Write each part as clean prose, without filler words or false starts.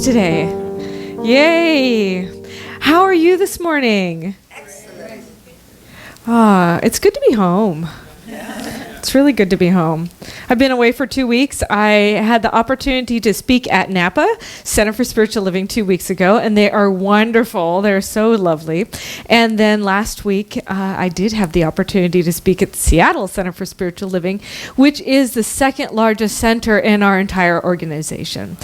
today. Yay! How are you this morning? Excellent. It's good to be home. It's really good to be home. I've been away for 2 weeks. I had the opportunity to speak at Napa Center for Spiritual Living 2 weeks ago, and they are wonderful. They're so lovely. And then last week, I did have the opportunity to speak at the Seattle Center for Spiritual Living, which is the second largest center in our entire organization.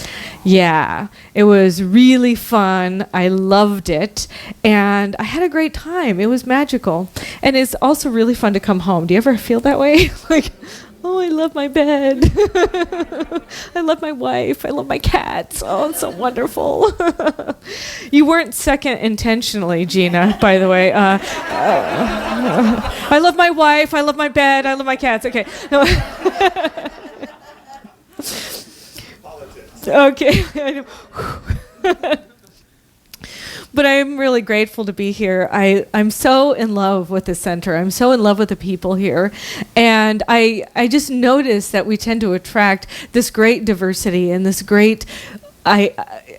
Yeah, it was really fun. I loved it, and I had a great time. It was magical. And it's also really fun to come home. Do you ever feel that way? Like, oh, I love my bed. I love my wife. I love my cats. Oh, it's so wonderful. You weren't second intentionally, Gina, by the way. I love my wife. I love my bed. I love my cats. Okay. No. Okay. But I'm really grateful to be here. I'm so in love with the center. I'm so in love with the people here. And I just noticed that we tend to attract this great diversity and this great, I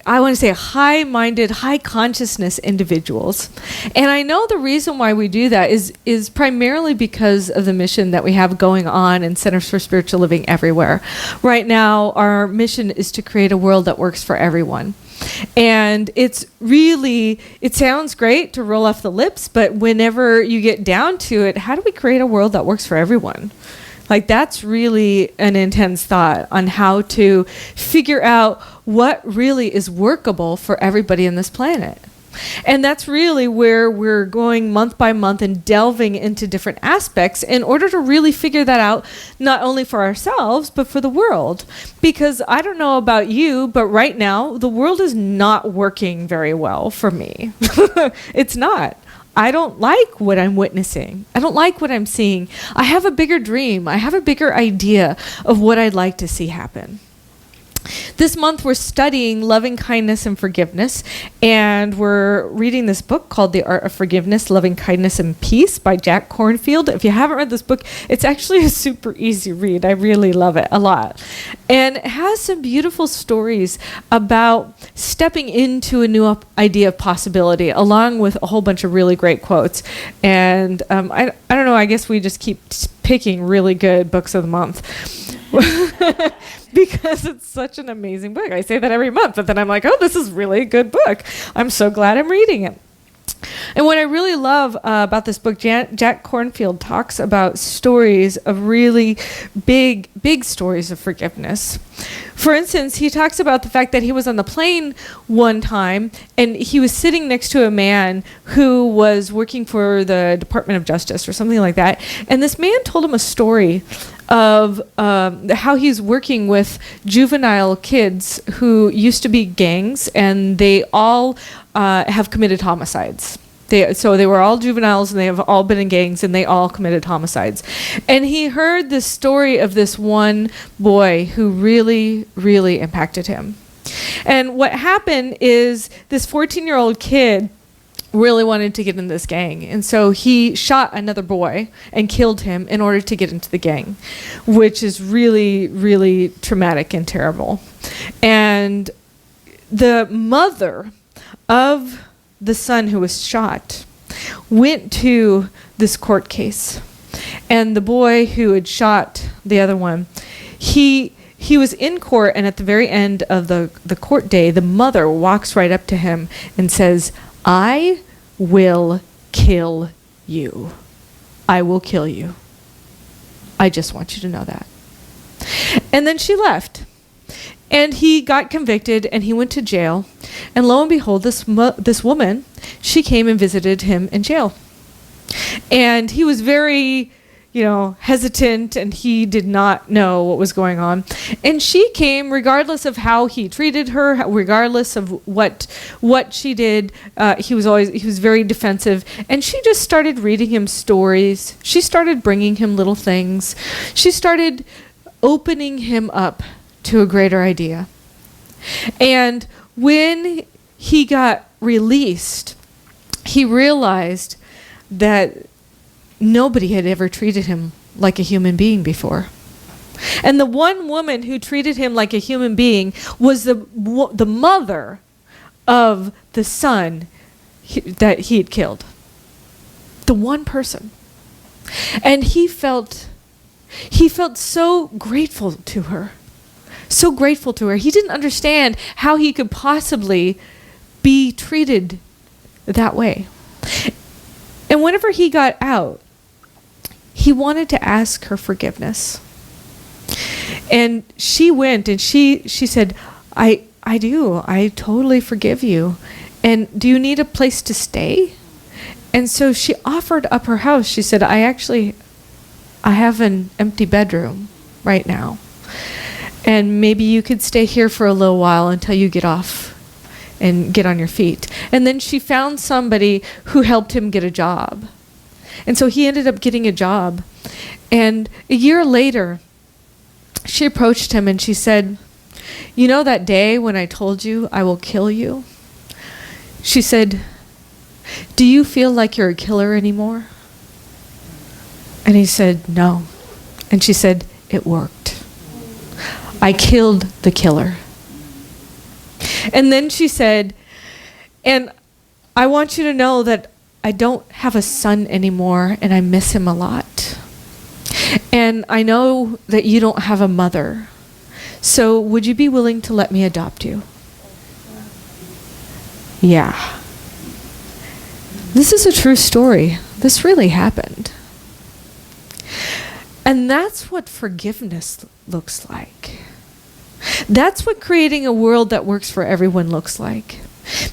want to say high-minded, high-consciousness individuals. And I know the reason why we do that is primarily because of the mission that we have going on in Centers for Spiritual Living everywhere. Right now, our mission is to create a world that works for everyone. And it sounds great to roll off the lips, but whenever you get down to it, how do we create a world that works for everyone? Like, that's really an intense thought on how to figure out what really is workable for everybody on this planet. And that's really where we're going month by month and delving into different aspects in order to really figure that out, not only for ourselves, but for the world. Because I don't know about you, but right now, the world is not working very well for me. It's not. I don't like what I'm witnessing. I don't like what I'm seeing. I have a bigger dream. I have a bigger idea of what I'd like to see happen. This month we're studying loving kindness and forgiveness, and we're reading this book called The Art of Forgiveness, Loving Kindness and Peace by Jack Kornfield. If you haven't read this book, it's actually a super easy read. I really love it a lot. And it has some beautiful stories about stepping into a new idea of possibility, along with a whole bunch of really great quotes. And I don't know, I guess we just keep picking really good books of the month. Because it's such an amazing book. I say that every month, but then I'm like, oh, this is really a good book. I'm so glad I'm reading it. And what I really love about this book, Jack Kornfield talks about stories of really big stories of forgiveness. For instance, he talks about the fact that he was on the plane one time and he was sitting next to a man who was working for the Department of Justice or something like that. And this man told him a story of how he's working with juvenile kids who used to be gangs, and they all have committed homicides. So they were all juveniles, and they have all been in gangs, and they all committed homicides. And he heard this story of this one boy who really, really impacted him. And what happened is this 14-year-old kid really wanted to get in this gang. And so he shot another boy and killed him in order to get into the gang, which is really, really traumatic and terrible. And the mother of the son who was shot went to this court case. And the boy who had shot the other one, he was in court, and at the very end of the court day, the mother walks right up to him and says, I will kill you. I will kill you. I just want you to know that. And then she left. And he got convicted, and he went to jail. And lo and behold, this woman, she came and visited him in jail. And he was very, hesitant, and he did not know what was going on. And she came regardless of how he treated her, regardless of what she did. He was very defensive, and she just started reading him stories. She started bringing him little things. She started opening him up to a greater idea. And when he got released, he realized that nobody had ever treated him like a human being before. And the one woman who treated him like a human being was the mother of the son that he had killed. The one person. And he felt so grateful to her. So grateful to her. He didn't understand how he could possibly be treated that way. And whenever he got out, he wanted to ask her forgiveness. And she went and she said, I do. I totally forgive you. And do you need a place to stay? And so she offered up her house. She said, I have an empty bedroom right now. And maybe you could stay here for a little while until you get off and get on your feet. And then she found somebody who helped him get a job. And so he ended up getting a job. And a year later, she approached him and she said, you know that day when I told you I will kill you? She said, do you feel like you're a killer anymore? And he said, no. And she said, it worked. I killed the killer. And then she said, and I want you to know that I don't have a son anymore and I miss him a lot. And I know that you don't have a mother. So would you be willing to let me adopt you? Yeah. This is a true story. This really happened. And that's what forgiveness looks like. That's what creating a world that works for everyone looks like.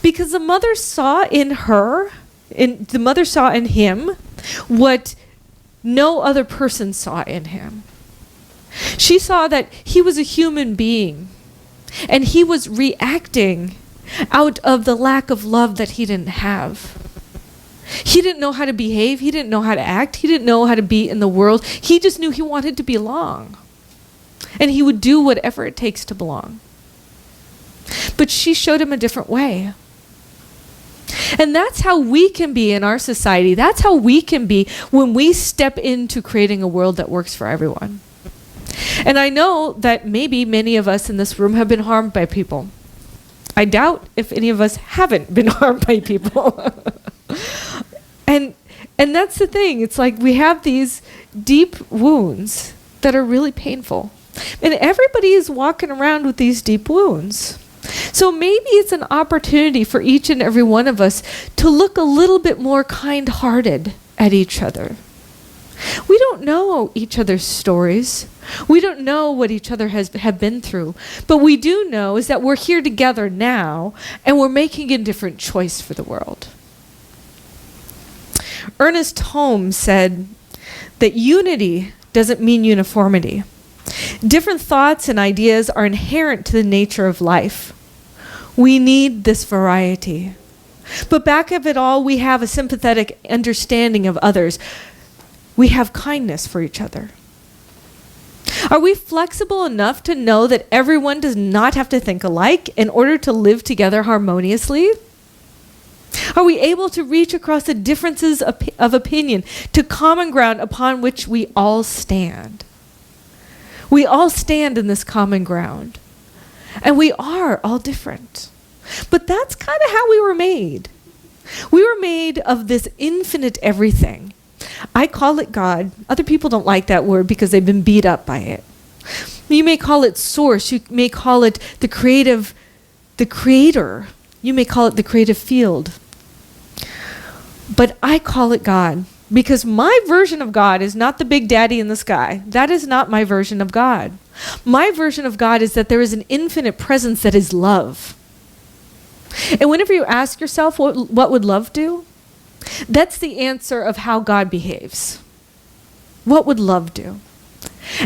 Because the mother saw in her, the mother saw in him what no other person saw in him. She saw that he was a human being and he was reacting out of the lack of love that he didn't have. He didn't know how to behave. He didn't know how to act. He didn't know how to be in the world. He just knew he wanted to belong. And he would do whatever it takes to belong. But she showed him a different way. And that's how we can be in our society. That's how we can be when we step into creating a world that works for everyone. And I know that maybe many of us in this room have been harmed by people. I doubt if any of us haven't been harmed by people. And that's the thing. It's like we have these deep wounds that are really painful. And everybody is walking around with these deep wounds. So maybe it's an opportunity for each and every one of us to look a little bit more kind-hearted at each other. We don't know each other's stories. We don't know what each other have been through. But we do know is that we're here together now and we're making a different choice for the world. Ernest Holmes said that unity doesn't mean uniformity. Different thoughts and ideas are inherent to the nature of life. We need this variety. But back of it all, we have a sympathetic understanding of others. We have kindness for each other. Are we flexible enough to know that everyone does not have to think alike in order to live together harmoniously? Are we able to reach across the differences of opinion to common ground upon which we all stand? We all stand in this common ground. And we are all different. But that's kind of how we were made. We were made of this infinite everything. I call it God. Other people don't like that word because they've been beat up by it. You may call it source. You may call it the creator. You may call it the creative field. But I call it God because my version of God is not the big daddy in the sky. That is not my version of God. My version of God is that there is an infinite presence that is love. And whenever you ask yourself, what would love do? That's the answer of how God behaves. What would love do?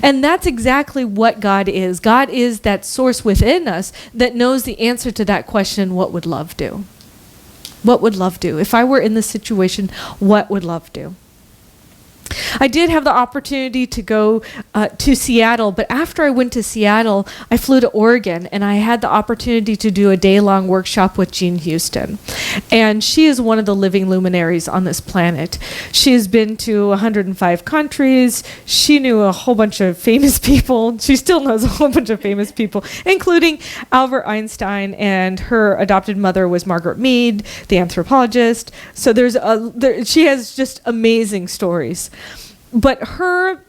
And that's exactly what God is. God is that source within us that knows the answer to that question, what would love do? What would love do? If I were in this situation, what would love do? I did have the opportunity to go to Seattle, but after I went to Seattle, I flew to Oregon, and I had the opportunity to do a day-long workshop with Jean Houston. And she is one of the living luminaries on this planet. She has been to 105 countries. She knew a whole bunch of famous people. She still knows a whole bunch of famous people, including Albert Einstein, and her adopted mother was Margaret Mead, the anthropologist. So she has just amazing stories. But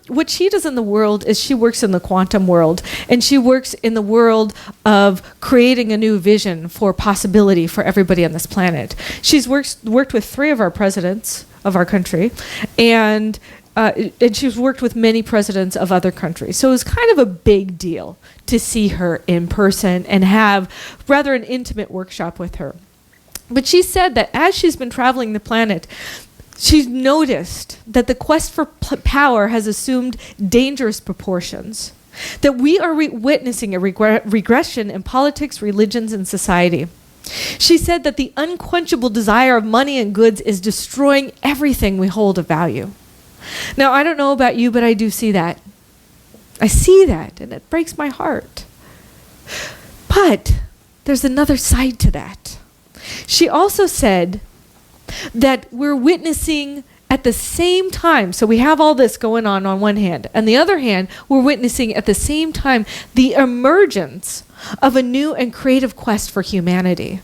what she does in the world is she works in the quantum world, and she works in the world of creating a new vision for possibility for everybody on this planet. She's worked with 3 of our presidents of our country, and she's worked with many presidents of other countries. So it was kind of a big deal to see her in person and have rather an intimate workshop with her. But she said that as she's been traveling the planet, she's noticed that the quest for power has assumed dangerous proportions, that we are witnessing a regression in politics, religions, and society. She said that the unquenchable desire of money and goods is destroying everything we hold of value. Now, I don't know about you, but I do see that. I see that, and it breaks my heart. But there's another side to that. She also said that we're witnessing at the same time, so we have all this going on one hand, and the other hand, we're witnessing at the same time the emergence of a new and creative quest for humanity.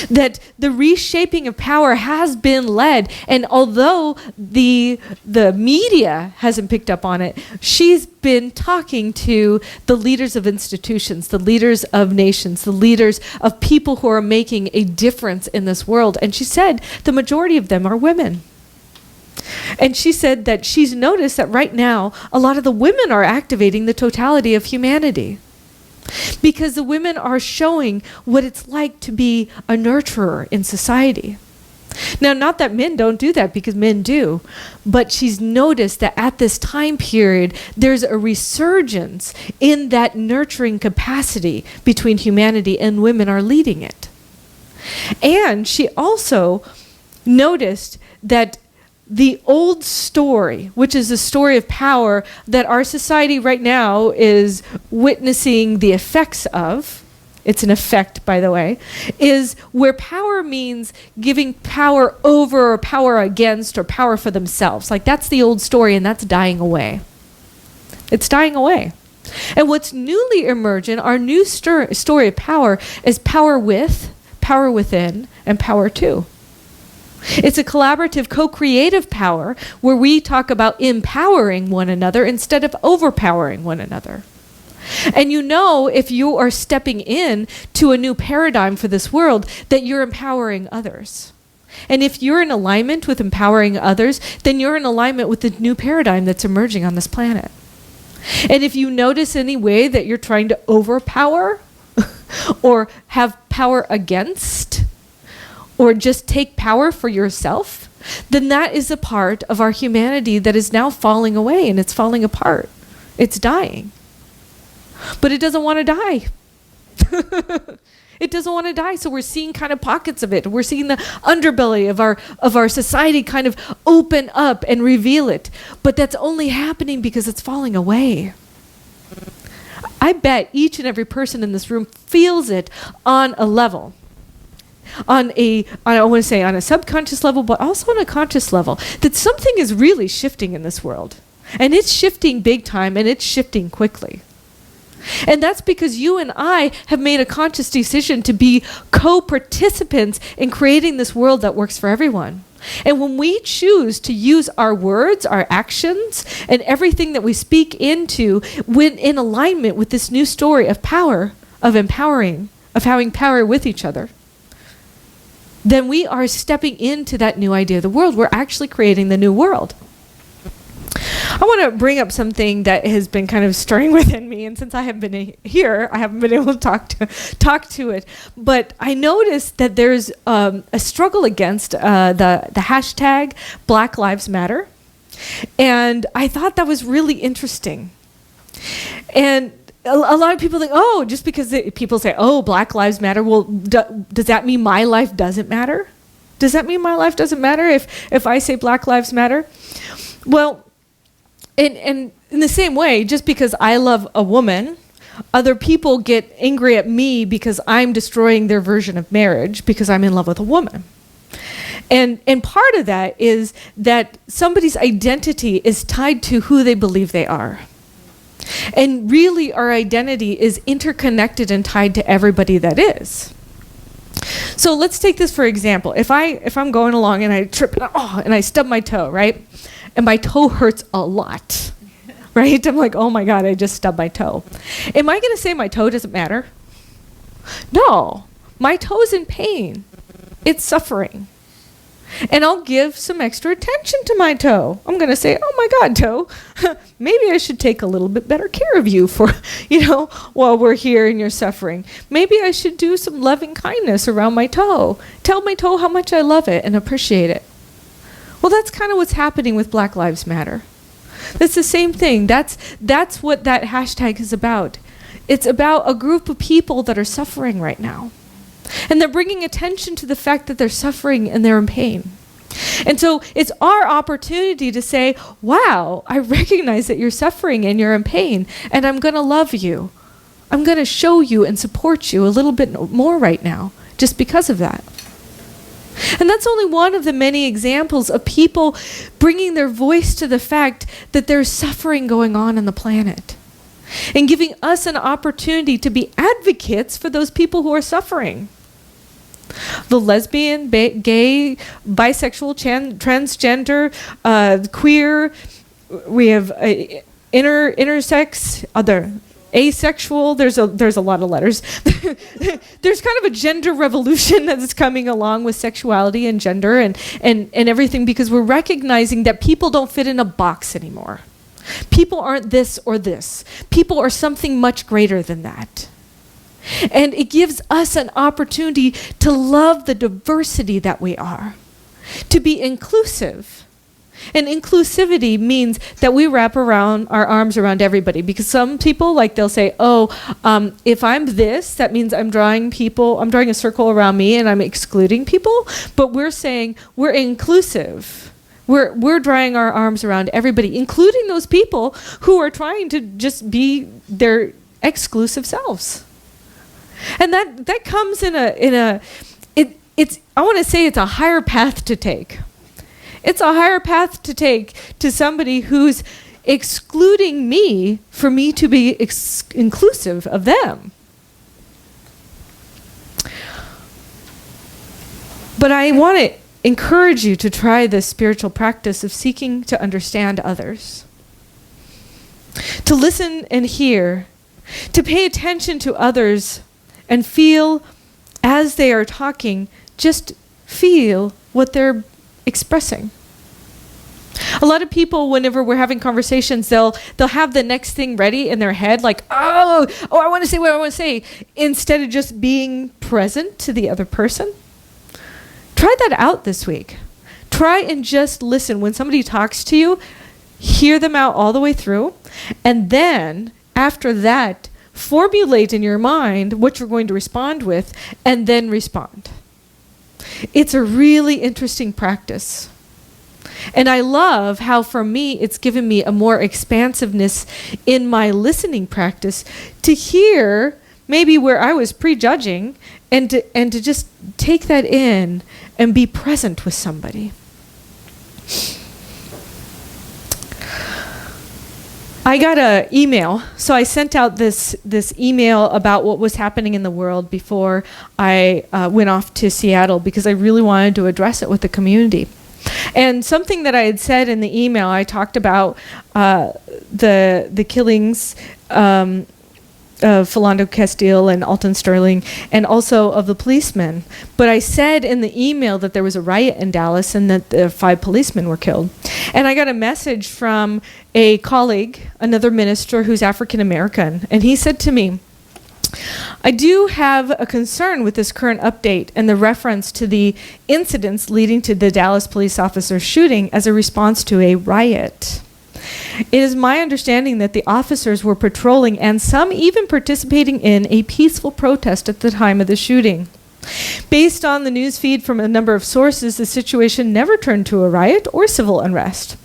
That the reshaping of power has been led, and although the media hasn't picked up on it, she's been talking to the leaders of institutions, the leaders of nations, the leaders of people who are making a difference in this world. And she said the majority of them are women. And she said that she's noticed that right now, a lot of the women are activating the totality of humanity. Because the women are showing what it's like to be a nurturer in society. Now, not that men don't do that, because men do, but she's noticed that at this time period, there's a resurgence in that nurturing capacity between humanity, and women are leading it. And she also noticed that the old story, which is a story of power that our society right now is witnessing the effects of, it's an effect, by the way, is where power means giving power over or power against or power for themselves. Like, that's the old story, and that's dying away. It's dying away. And what's newly emergent, our new story of power, is power with, power within, and power to. It's a collaborative, co-creative power where we talk about empowering one another instead of overpowering one another. And you know, if you are stepping in to a new paradigm for this world, that you're empowering others. And if you're in alignment with empowering others, then you're in alignment with the new paradigm that's emerging on this planet. And if you notice any way that you're trying to overpower or have power against, or just take power for yourself, then that is a part of our humanity that is now falling away, and it's falling apart. It's dying. But it doesn't want to die. It doesn't want to die, so we're seeing kind of pockets of it. We're seeing the underbelly of our society kind of open up and reveal it. But that's only happening because it's falling away. I bet each and every person in this room feels it on a level. I want to say on a subconscious level, but also on a conscious level, that something is really shifting in this world. And it's shifting big time, and it's shifting quickly. And that's because you and I have made a conscious decision to be co-participants in creating this world that works for everyone. And when we choose to use our words, our actions, and everything that we speak into when in alignment with this new story of power, of empowering, of having power with each other, then we are stepping into that new idea of the world. We're actually creating the new world. I want to bring up something that has been kind of stirring within me, and since I haven't been here, I haven't been able to talk to it. But I noticed that there's a struggle against the hashtag Black Lives Matter, and I thought that was really interesting. And a lot of people think, oh, just because people say, oh, Black Lives Matter, well, does that mean my life doesn't matter? Does that mean my life doesn't matter if I say Black Lives Matter? Well, and in the same way, just because I love a woman, other people get angry at me because I'm destroying their version of marriage because I'm in love with a woman. And part of that is that somebody's identity is tied to who they believe they are. And really our identity is interconnected and tied to everybody that is. So let's take this for example. If I'm going along and I trip and I stub my toe, right? And my toe hurts a lot. Right? I'm like, oh my God, I just stubbed my toe. Am I going to say my toe doesn't matter? No. My toe's in pain. It's suffering. And I'll give some extra attention to my toe. I'm going to say, oh my God, toe, maybe I should take a little bit better care of you for, while we're here and you're suffering. Maybe I should do some loving kindness around my toe. Tell my toe how much I love it and appreciate it. Well, that's kind of what's happening with Black Lives Matter. That's the same thing. That's what that hashtag is about. It's about a group of people that are suffering right now. And they're bringing attention to the fact that they're suffering and they're in pain. And so it's our opportunity to say, wow, I recognize that you're suffering and you're in pain, and I'm going to love you. I'm going to show you and support you a little bit more right now, just because of that. And that's only one of the many examples of people bringing their voice to the fact that there's suffering going on the planet, and giving us an opportunity to be advocates for those people who are suffering. The lesbian, gay, bisexual, transgender, queer, we have intersex, other asexual, there's a lot of letters. There's kind of a gender revolution that's coming along with sexuality and gender and everything, because we're recognizing that people don't fit in a box anymore. People aren't this or this. People are something much greater than that. And it gives us an opportunity to love the diversity that we are, to be inclusive. And inclusivity means that we wrap around our arms around everybody, because some people, they'll say, if I'm this, that means I'm drawing a circle around me and I'm excluding people. But we're saying we're inclusive. We're drawing our arms around everybody, including those people who are trying to just be their exclusive selves. And that comes I want to say it's a higher path to take. It's a higher path to take to somebody who's excluding me for me to be inclusive of them. But I want to encourage you to try this spiritual practice of seeking to understand others, to listen and hear, to pay attention to others and feel as they are talking, just feel what they're expressing. A lot of people, whenever we're having conversations, they'll have the next thing ready in their head, like, I want to say what I want to say, instead of just being present to the other person. Try that out this week. Try and just listen. When somebody talks to you, hear them out all the way through, and then after that, formulate in your mind what you're going to respond with, and then respond. It's a really interesting practice. And I love how, for me, it's given me a more expansiveness in my listening practice to hear maybe where I was prejudging, and to just take that in and be present with somebody. I got an email, so I sent out this email about what was happening in the world before I went off to Seattle, because I really wanted to address it with the community. And something that I had said in the email, I talked about the killings of Philando Castile and Alton Sterling, and also of the policemen. But I said in the email that there was a riot in Dallas and that 5 policemen were killed. And I got a message from a colleague, another minister who's African American, and he said to me, I do have a concern with this current update and the reference to the incidents leading to the Dallas police officer shooting as a response to a riot. It is my understanding that the officers were patrolling and some even participating in a peaceful protest at the time of the shooting. Based on the news feed from a number of sources, the situation never turned to a riot or civil unrest.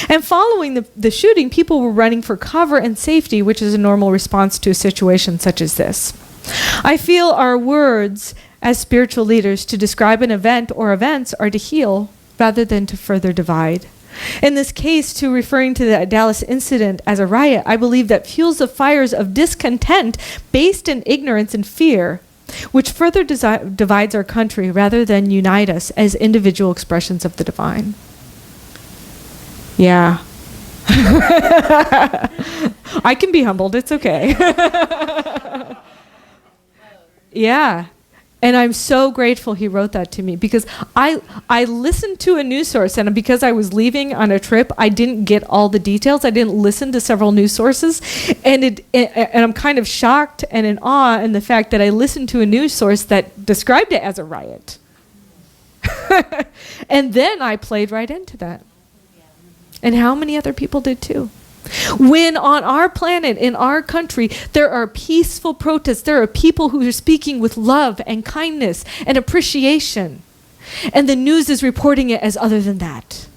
And following the shooting, people were running for cover and safety, which is a normal response to a situation such as this. I feel our words as spiritual leaders to describe an event or events are to heal rather than to further divide. In this case, to referring to the Dallas incident as a riot, I believe that fuels the fires of discontent based in ignorance and fear, which further divides our country rather than unite us as individual expressions of the divine. Yeah. I can be humbled. It's okay. Yeah. And I'm so grateful he wrote that to me, because I listened to a news source, and because I was leaving on a trip, I didn't get all the details. I didn't listen to several news sources, and I'm kind of shocked and in awe in the fact that I listened to a news source that described it as a riot. And then I played right into that. And how many other people did too? When on our planet, in our country, there are peaceful protests, there are people who are speaking with love and kindness and appreciation, and the news is reporting it as other than that.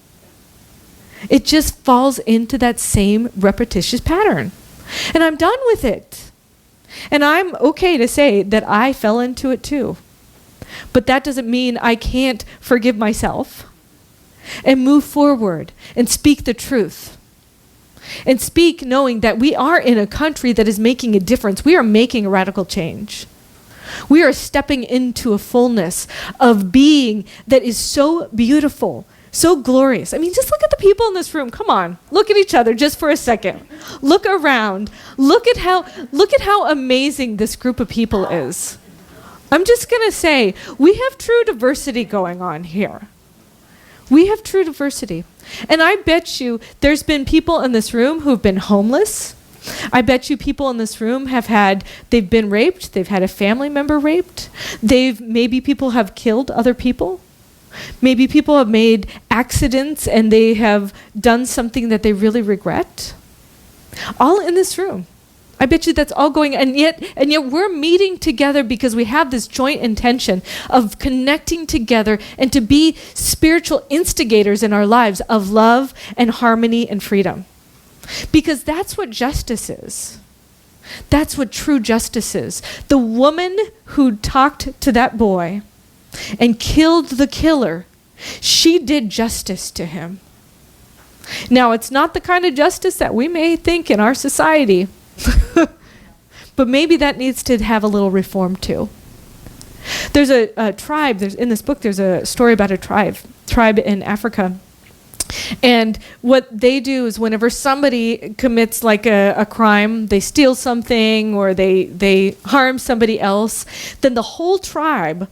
It just falls into that same repetitious pattern. And I'm done with it. And I'm okay to say that I fell into it too. But that doesn't mean I can't forgive myself and move forward and speak the truth. And speak knowing that we are in a country that is making a difference. We are making a radical change. We are stepping into a fullness of being that is so beautiful, so glorious. I mean, just look at the people in this room. Come on, look at each other just for a second. Look around. Look at how amazing this group of people is. I'm just going to say, we have true diversity going on here. We have true diversity. And I bet you there's been people in this room who've been homeless. I bet you people in this room they've been raped, they've had a family member raped. Maybe people have killed other people. Maybe people have made accidents and they have done something that they really regret. All in this room. I bet you that's all going, and yet we're meeting together because we have this joint intention of connecting together and to be spiritual instigators in our lives of love and harmony and freedom. Because that's what justice is. That's what true justice is. The woman who talked to that boy and killed the killer, she did justice to him. Now, it's not the kind of justice that we may think in our society. But maybe that needs to have a little reform too. There's a tribe, in this book there's a story about a tribe in Africa. And what they do is whenever somebody commits like a crime, they steal something or they harm somebody else, then the whole tribe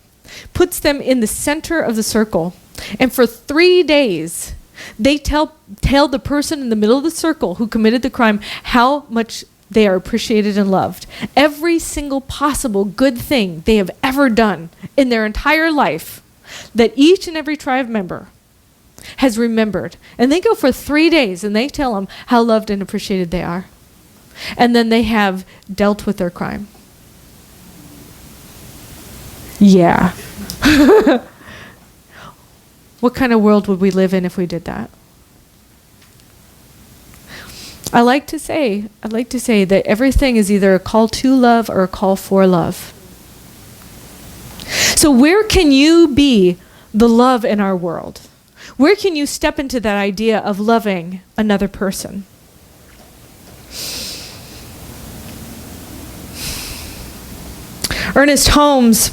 puts them in the center of the circle. And for 3 days, they tell the person in the middle of the circle who committed the crime how much they are appreciated and loved. Every single possible good thing they have ever done in their entire life that each and every tribe member has remembered. And they go for 3 days and they tell them how loved and appreciated they are. And then they have dealt with their crime. Yeah. What kind of world would we live in if we did that? I like to say that everything is either a call to love or a call for love. So where can you be the love in our world? Where can you step into that idea of loving another person? Ernest Holmes,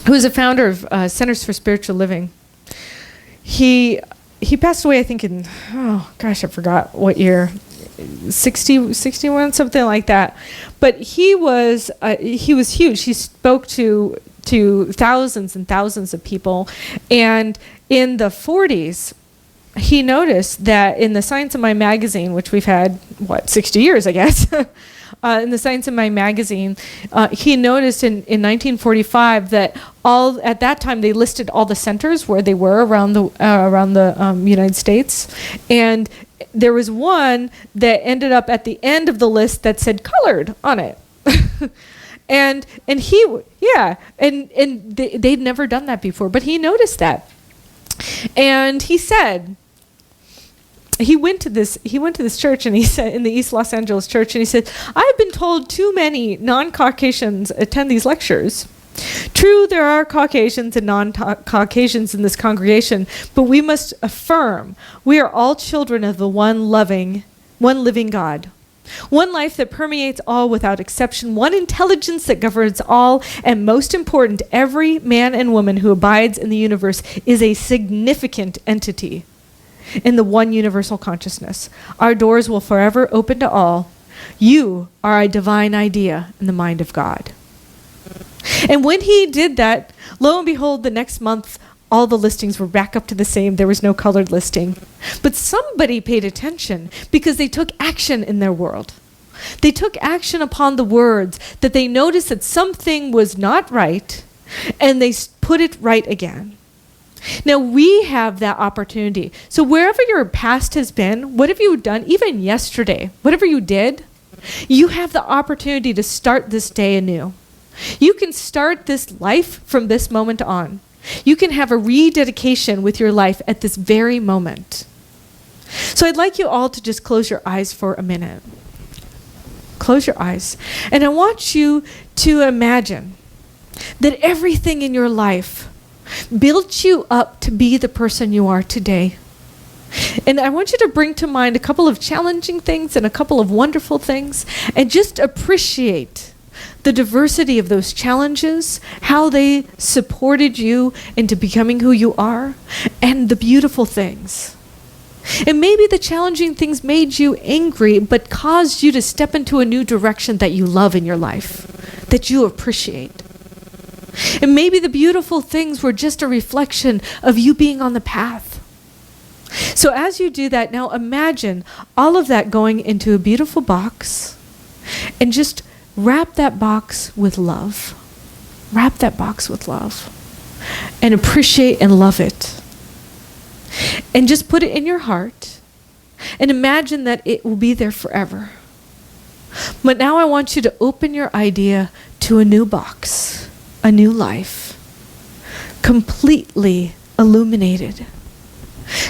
who is a founder of Centers for Spiritual Living, he passed away, I think, in, I forgot what year, 61, something like that. But he was huge. He spoke to thousands and thousands of people. And in the 40s, he noticed that in the Science of Mind magazine, which we've had, 60 years, I guess, in the Science of Mind magazine, he noticed in 1945 that at that time they listed all the centers where they were around the United States, and there was one that ended up at the end of the list that said colored on it. and they'd never done that before, but he noticed that, and he said, he went to this church, and he said, in the East Los Angeles church, and he said, I've been told too many non-Caucasians attend these lectures. True, there are Caucasians and non-Caucasians in this congregation, but we must affirm we are all children of the one living God. One life that permeates all without exception, one intelligence that governs all, and most important, every man and woman who abides in the universe is a significant entity in the one universal consciousness. Our doors will forever open to all. You are a divine idea in the mind of God. And when he did that, lo and behold, the next month, all the listings were back up to the same. There was no colored listing. But somebody paid attention because they took action in their world. They took action upon the words, that they noticed that something was not right, and they put it right again. Now, we have that opportunity. So wherever your past has been, whatever you've done, even yesterday, whatever you did, you have the opportunity to start this day anew. You can start this life from this moment on. You can have a rededication with your life at this very moment. So I'd like you all to just close your eyes for a minute. Close your eyes. And I want you to imagine that everything in your life built you up to be the person you are today. And I want you to bring to mind a couple of challenging things and a couple of wonderful things, and just appreciate the diversity of those challenges, how they supported you into becoming who you are, and the beautiful things. And maybe the challenging things made you angry, but caused you to step into a new direction that you love in your life, that you appreciate. And maybe the beautiful things were just a reflection of you being on the path. So as you do that, now imagine all of that going into a beautiful box, and just wrap that box with love. Wrap that box with love. And appreciate and love it. And just put it in your heart. And imagine that it will be there forever. But now I want you to open your idea to a new box. A new life. Completely illuminated.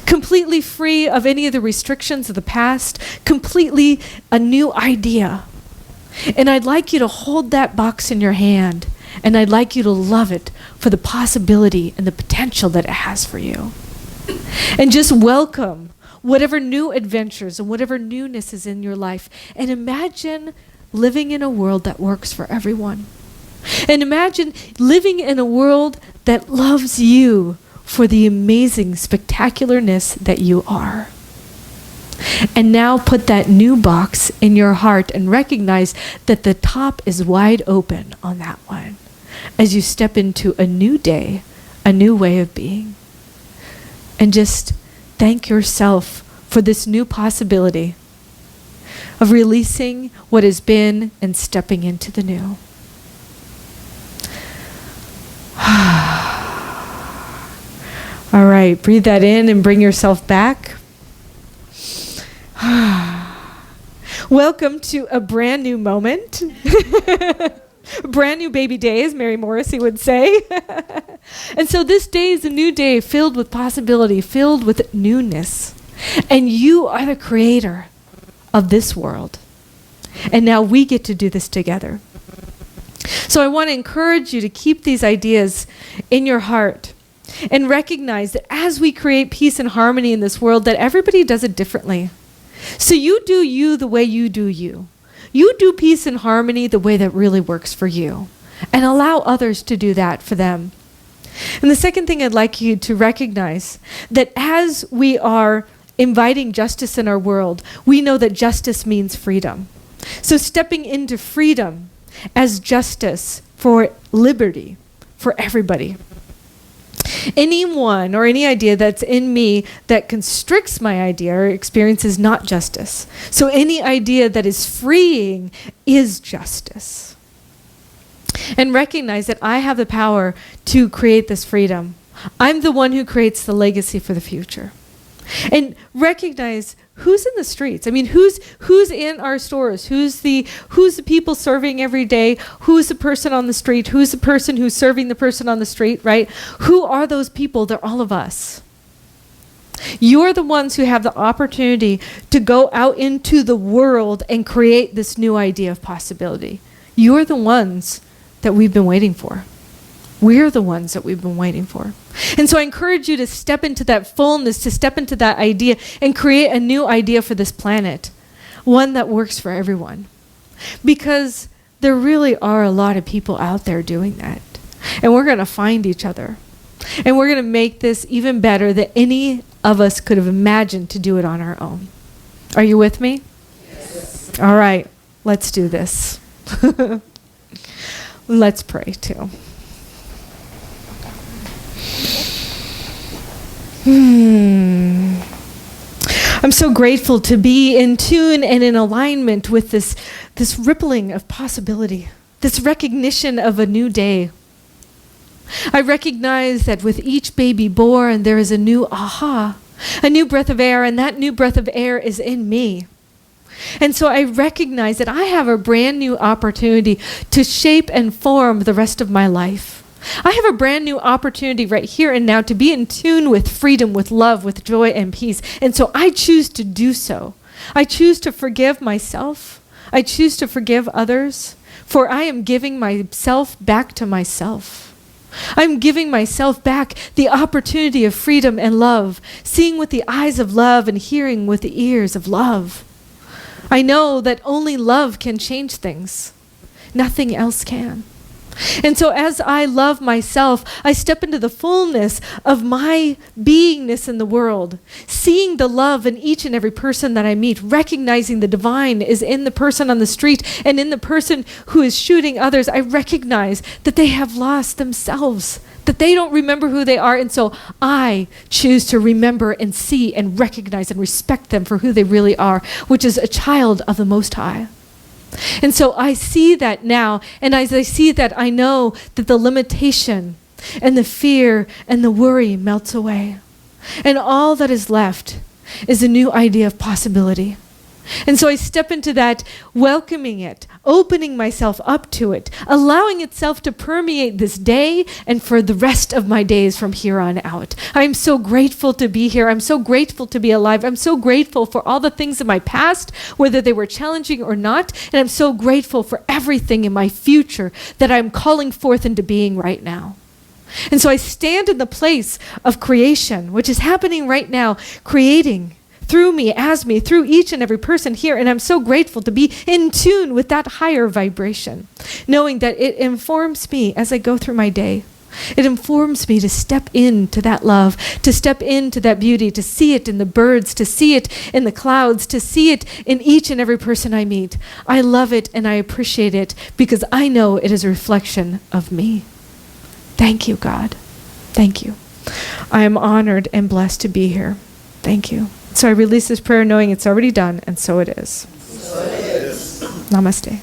Completely free of any of the restrictions of the past. Completely a new idea. And I'd like you to hold that box in your hand, and I'd like you to love it for the possibility and the potential that it has for you. And just welcome whatever new adventures and whatever newness is in your life. And imagine living in a world that works for everyone. And imagine living in a world that loves you for the amazing spectacularness that you are. And now put that new box in your heart and recognize that the top is wide open on that one as you step into a new day, a new way of being. And just thank yourself for this new possibility of releasing what has been and stepping into the new. All right, breathe that in and bring yourself back. Welcome to a brand new moment. Brand new baby day, as Mary Morrissey would say. And so this day is a new day filled with possibility, filled with newness. And you are the creator of this world. And now we get to do this together. So I want to encourage you to keep these ideas in your heart and recognize that as we create peace and harmony in this world, that everybody does it differently. So you do you the way you do you. You do peace and harmony the way that really works for you. And allow others to do that for them. And the second thing I'd like you to recognize, that as we are inviting justice in our world, we know that justice means freedom. So stepping into freedom as justice for liberty for everybody. Anyone or any idea that's in me that constricts my idea or experience is not justice. So any idea that is freeing is justice. And recognize that I have the power to create this freedom. I'm the one who creates the legacy for the future. And recognize who's in the streets. I mean, who's in our stores? Who's the people serving every day? Who's the person on the street? Who's the person who's serving the person on the street, right? Who are those people? They're all of us. You're the ones who have the opportunity to go out into the world and create this new idea of possibility. You're the ones that we've been waiting for. We're the ones that we've been waiting for. And so I encourage you to step into that fullness, to step into that idea and create a new idea for this planet, one that works for everyone. Because there really are a lot of people out there doing that. And we're going to find each other. And we're going to make this even better than any of us could have imagined to do it on our own. Are you with me? Yes. All right, let's do this. Let's pray too. I'm so grateful to be in tune and in alignment with this rippling of possibility, this recognition of a new day. I recognize that with each baby born, there is a new aha, a new breath of air, and that new breath of air is in me. And so I recognize that I have a brand new opportunity to shape and form the rest of my life. I have a brand new opportunity right here and now to be in tune with freedom, with love, with joy and peace. And so I choose to do so. I choose to forgive myself. I choose to forgive others, for I am giving myself back to myself. I'm giving myself back the opportunity of freedom and love, seeing with the eyes of love and hearing with the ears of love. I know that only love can change things. Nothing else can. And so as I love myself, I step into the fullness of my beingness in the world, seeing the love in each and every person that I meet, recognizing the divine is in the person on the street and in the person who is shooting others. I recognize that they have lost themselves, that they don't remember who they are. And so I choose to remember and see and recognize and respect them for who they really are, which is a child of the Most High. And so I see that now, and as I see that, I know that the limitation and the fear and the worry melts away. And all that is left is a new idea of possibility. And so I step into that, welcoming it, opening myself up to it, allowing itself to permeate this day and for the rest of my days from here on out. I'm so grateful to be here. I'm so grateful to be alive. I'm so grateful for all the things in my past, whether they were challenging or not. And I'm so grateful for everything in my future that I'm calling forth into being right now. And so I stand in the place of creation, which is happening right now, creating through me, as me, through each and every person here. And I'm so grateful to be in tune with that higher vibration, knowing that it informs me as I go through my day. It informs me to step into that love, to step into that beauty, to see it in the birds, to see it in the clouds, to see it in each and every person I meet. I love it and I appreciate it because I know it is a reflection of me. Thank you, God. Thank you. I am honored and blessed to be here. Thank you. So I release this prayer knowing it's already done, and so it is. So it is. Namaste.